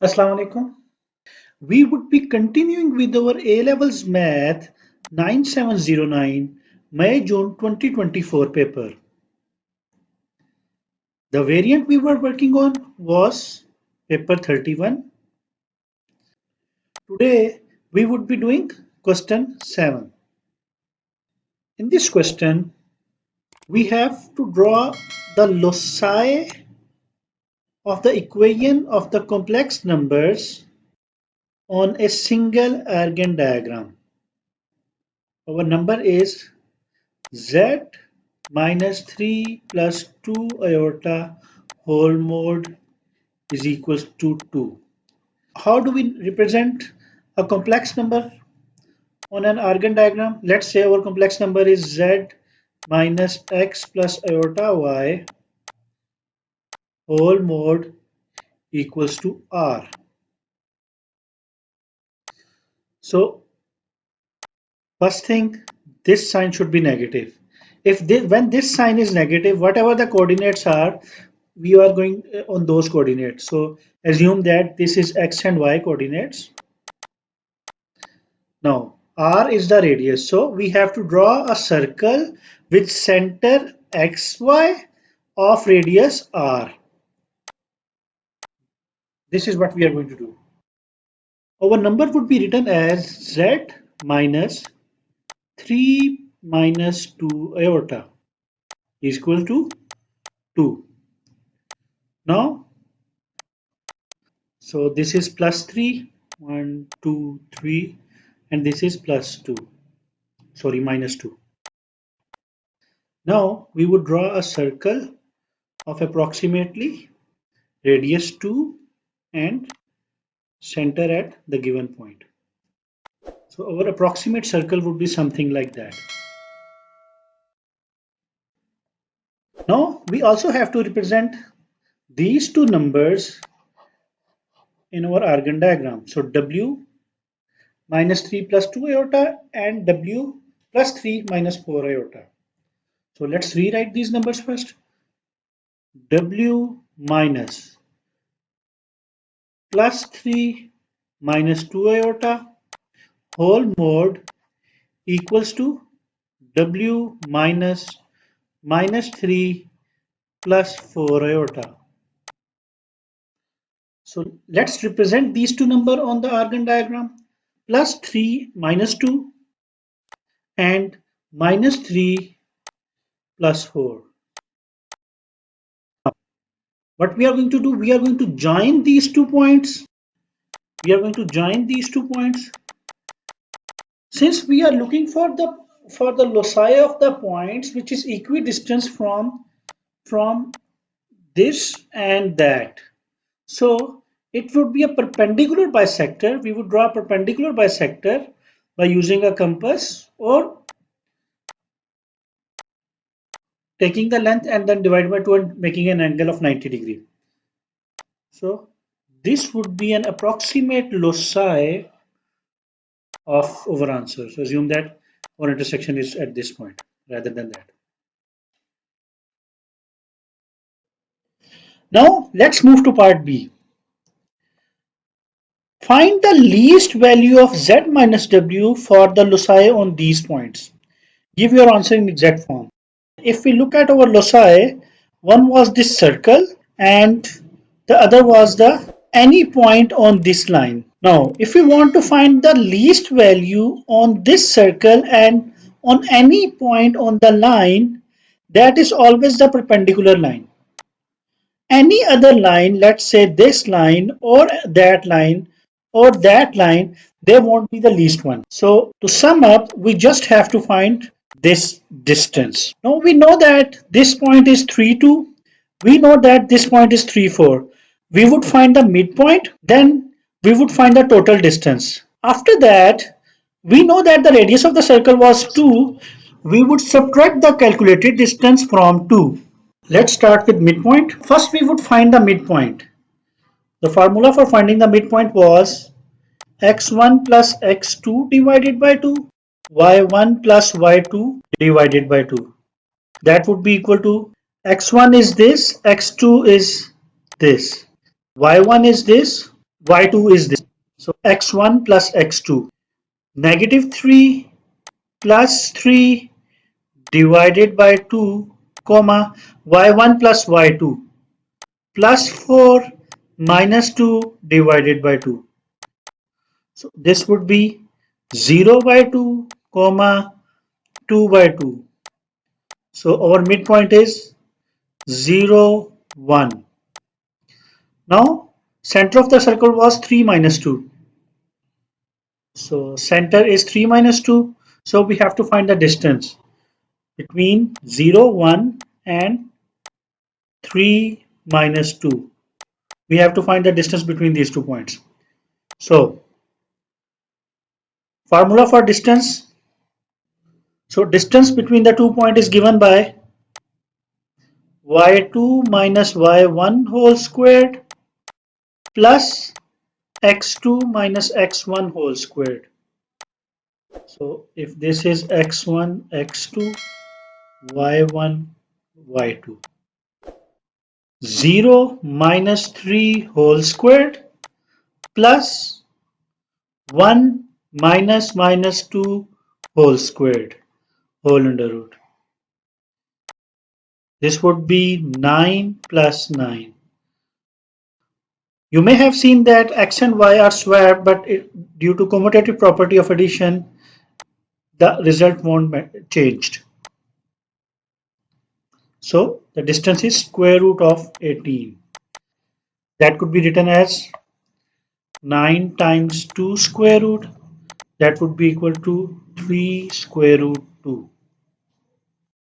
Assalamu alaikum. We would be continuing with our A-Levels Math 9709 May-June 2024 paper. The variant we were working on was paper 31. Today we would be doing question 7. In this question, we have to draw the loci of the equation of the complex numbers on a single Argand diagram. Our number is z minus 3 plus 2 iota whole mod is equals to 2. How do we represent a complex number on an Argand diagram? Let's say our complex number is z minus x plus iota y whole mod equals to r. So first thing, this sign should be negative. When this sign is negative, whatever the coordinates are, we are going on those coordinates. So assume that this is x and y coordinates. Now r is the radius, so we have to draw a circle with center xy of radius r. This is what we are going to do. Our number would be written as z minus 3 minus 2 iota is equal to 2. Now, so this is plus 3, 1, 2, 3, and this is plus 2, sorry, minus 2. Now, we would draw a circle of approximately radius 2 and center at the given point. So, our approximate circle would be something like that. Now, we also have to represent these two numbers in our Argand diagram. So, W minus 3 plus 2 iota and W plus 3 minus 4 iota. So let's rewrite these numbers first. W minus plus 3 minus 2 iota whole mod equals to W minus 3 plus 4 iota. So let's represent these two numbers on the Argand diagram. Plus 3 minus 2 and minus 3 plus 4. What we are going to do, we are going to join these 2 points. Since we are looking for the loci of the points which is equidistant from this and that. So it would be a perpendicular bisector. We would draw a perpendicular bisector by using a compass or taking the length and then divide by 2 and making an angle of 90 degree. So this would be an approximate loci of our answer. So assume that our intersection is at this point rather than that. Now let's move to part B. Find the least value of z minus w for the loci on these points. Give your answer in exact form. If we look at our loci, one was this circle and the other was the any point on this line. Now, if we want to find the least value on this circle and on any point on the line, that is always the perpendicular line. Any other line, let's say this line or that line, they won't be the least one. So to sum up, we just have to find this distance. Now we know that this point is 3, 2. We know that this point is 3, 4. We would find the midpoint, then we would find the total distance. After that, we know that the radius of the circle was 2. We would subtract the calculated distance from 2. Let's start with midpoint. First, we would find the midpoint. The formula for finding the midpoint was x1 plus x2 divided by 2, y1 plus y2 divided by 2. That would be equal to x1 is this, x2 is this, y1 is this, y2 is this. So x1 plus x2. Negative 3 plus 3 divided by 2, comma, y1 plus y2 plus 4 minus 2 divided by 2. So this would be 0 by 2, comma, 2 by 2. So our midpoint is 0, 1. Now center of the circle was 3 minus 2. So center is 3 minus 2. So we have to find the distance between 0, 1 and 3 minus 2. We have to find the distance between these 2 points. So formula for distance. So distance between the 2 points is given by y2 minus y1 whole squared plus x2 minus x1 whole squared. So if this is x1, x2, y1, y2. 0 minus 3 whole squared plus 1 minus 2 whole squared whole under root. This would be 9 plus 9. You may have seen that x and y are swapped, but due to commutative property of addition, the result won't changed. So the distance is square root of 18. That could be written as 9 times 2 square root. That would be equal to 3 square root 2.